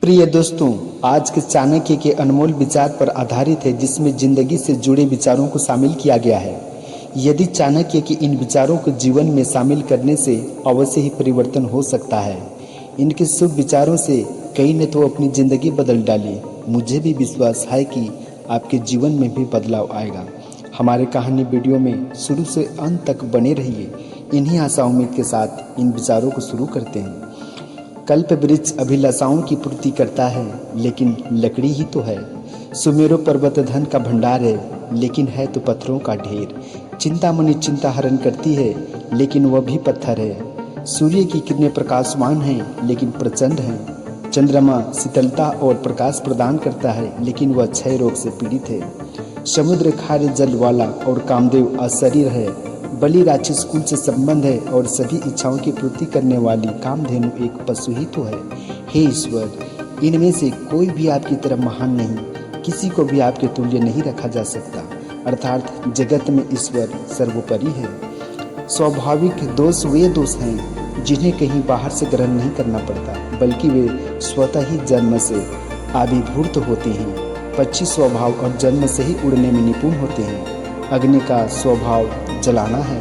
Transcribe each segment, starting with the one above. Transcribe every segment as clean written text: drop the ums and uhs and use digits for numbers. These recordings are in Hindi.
प्रिय दोस्तों, आज के चाणक्य के अनमोल विचार पर आधारित है, जिसमें जिंदगी से जुड़े विचारों को शामिल किया गया है। यदि चाणक्य के इन विचारों को जीवन में शामिल करने से अवश्य ही परिवर्तन हो सकता है। इनके शुभ विचारों से कई ने तो अपनी जिंदगी बदल डाली। मुझे भी विश्वास है कि आपके जीवन में भी बदलाव आएगा। हमारे कहानी वीडियो में शुरू से अंत तक बने रहिए। इन्हीं आशा उम्मीद के साथ इन विचारों को शुरू करते हैं। कल्प वृक्ष अभिलाषाओं की पूर्ति करता है, लेकिन लकड़ी ही तो है। सुमेरु पर्वत धन का भंडार है, लेकिन है तो पत्थरों का ढेर। चिंतामणि चिंता हरण करती है, लेकिन वह भी पत्थर है। सूर्य की किरणें प्रकाशवान हैं, लेकिन प्रचंड हैं। चंद्रमा शीतलता और प्रकाश प्रदान करता है, लेकिन वह क्षय रोग से पीड़ित है। समुद्र खारे जल वाला और कामदेव अशरीर है। बलि राक्षस कुल से संबंध है और सभी इच्छाओं की पूर्ति करने वाली कामधेनु एक पशु ही तो है। हे ईश्वर, इनमें से कोई भी आपकी तरह महान नहीं, किसी को भी आपके तुल्य नहीं रखा जा सकता। अर्थात जगत में ईश्वर सर्वोपरि है। स्वाभाविक दोष वे दोष हैं जिन्हें कहीं बाहर से ग्रहण नहीं करना पड़ता, बल्कि वे स्वतः ही जन्म से आविर्भूत होते हैं। पक्षी स्वभाव और जन्म से ही उड़ने में निपुण होते हैं। अग्नि का स्वभाव जलाना है,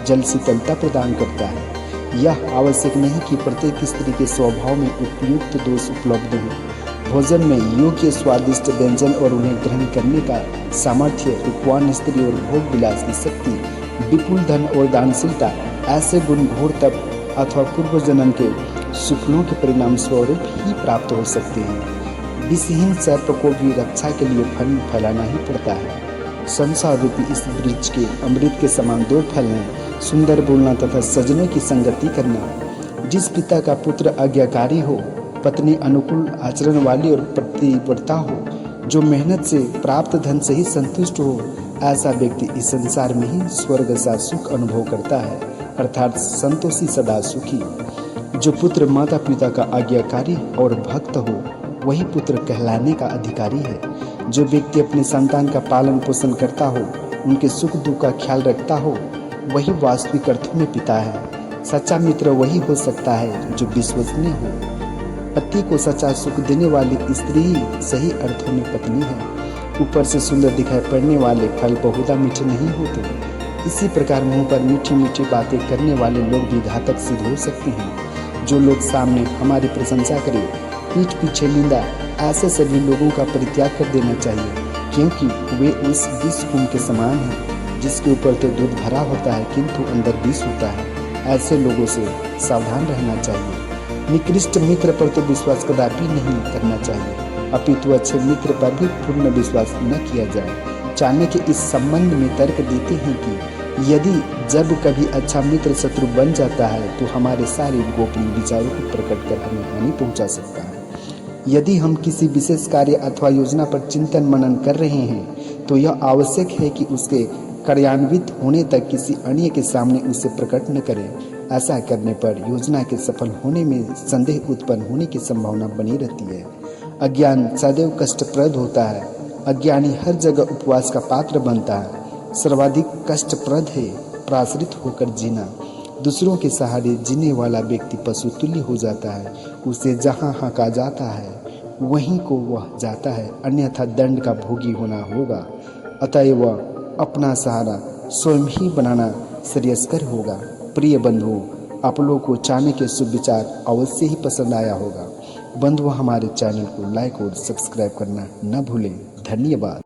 जल शीतलता प्रदान करता है। यह आवश्यक नहीं कि प्रत्येक स्त्री के स्वभाव में उपयुक्त दोष उपलब्ध हो। भोजन में योग्य स्वादिष्ट व्यंजन और उन्हें ग्रहण करने का सामर्थ्य, रूपवान स्त्री और भोग विलास की शक्ति, विपुल धन और दानशीलता, ऐसे गुण घोर तप अथवा पूर्व जन्म के सुफलों के परिणाम स्वरूप ही प्राप्त हो सकते हैं। विषहीन सर्प को भी रक्षा के लिए फल फैलाना ही पड़ता है। संसार रूपी इस वृक्ष के अमृत के समान दो फल हैं, सुंदर बोलना तथा सज्जनों की संगति करना। जिस पिता का पुत्र आज्ञाकारी हो, पत्नी अनुकूल आचरण वाली और पतिव्रता हो, जो मेहनत से प्राप्त धन से ही संतुष्ट हो, ऐसा व्यक्ति इस संसार में ही स्वर्ग सा सुख अनुभव करता है, अर्थात संतोषी सदा सुखी। जो पुत्र माता पिता का आज्ञाकारी और भक्त हो, वही पुत्र कहलाने का अधिकारी है। जो व्यक्ति अपने संतान का पालन पोषण करता हो, उनके सुख दुख का ख्याल रखता हो, वही वास्तविक अर्थों में पिता है। सच्चा मित्र वही हो सकता है जो विश्वसनीय हो। पति को सच्चा सुख देने वाली स्त्री ही सही अर्थों में पत्नी है। ऊपर से सुंदर दिखाई पड़ने वाले फल बहुधा मीठे नहीं होते। इसी प्रकार मुंह पर मीठी मीठी बातें करने वाले लोग भी घातक सिद्ध हो सकते हैं। जो लोग सामने हमारी प्रशंसा करें, पीठ पीछे निंदा, ऐसे सभी लोगों का परित्याग कर देना चाहिए, क्योंकि वे उस विष कुंभ के समान हैं, जिसके ऊपर तो दूध भरा होता है किंतु अंदर विष होता है। ऐसे लोगों से सावधान रहना चाहिए। निकृष्ट मित्र पर तो विश्वास कदापि नहीं करना चाहिए, अपितु अच्छे मित्र पर भी पूर्ण विश्वास न किया जाए। चाणक्य इस संबंध में तर्क देते हैं कि यदि जब कभी अच्छा मित्र शत्रु बन जाता है, तो हमारे सारे गोपनीय विचारों को प्रकट कर हमें हानि पहुंचा सकता है। यदि हम किसी विशेष कार्य अथवा योजना पर चिंतन मनन कर रहे हैं, तो यह आवश्यक है कि उसके कार्यान्वित होने तक किसी अन्य के सामने उसे प्रकट न करें। ऐसा करने पर योजना के सफल होने में संदेह उत्पन्न होने की संभावना बनी रहती है। अज्ञान सदैव कष्टप्रद होता है। अज्ञानी हर जगह उपवास का पात्र बनता है। सर्वाधिक कष्टप्रद है प्राश्रित होकर जीना। दूसरों के सहारे जीने वाला व्यक्ति पशु तुल्य हो जाता है। उसे जहाँ हाँका जाता है वहीं को वह जाता है, अन्यथा दंड का भोगी होना होगा। अतएव अपना सहारा स्वयं ही बनाना श्रेयस्कर होगा। प्रिय बंधुओं, आप लोगों को चाणक्य शुभ विचार अवश्य ही पसंद आया होगा। बंधुओं, हमारे चैनल को लाइक और सब्सक्राइब करना न भूलें। धन्यवाद।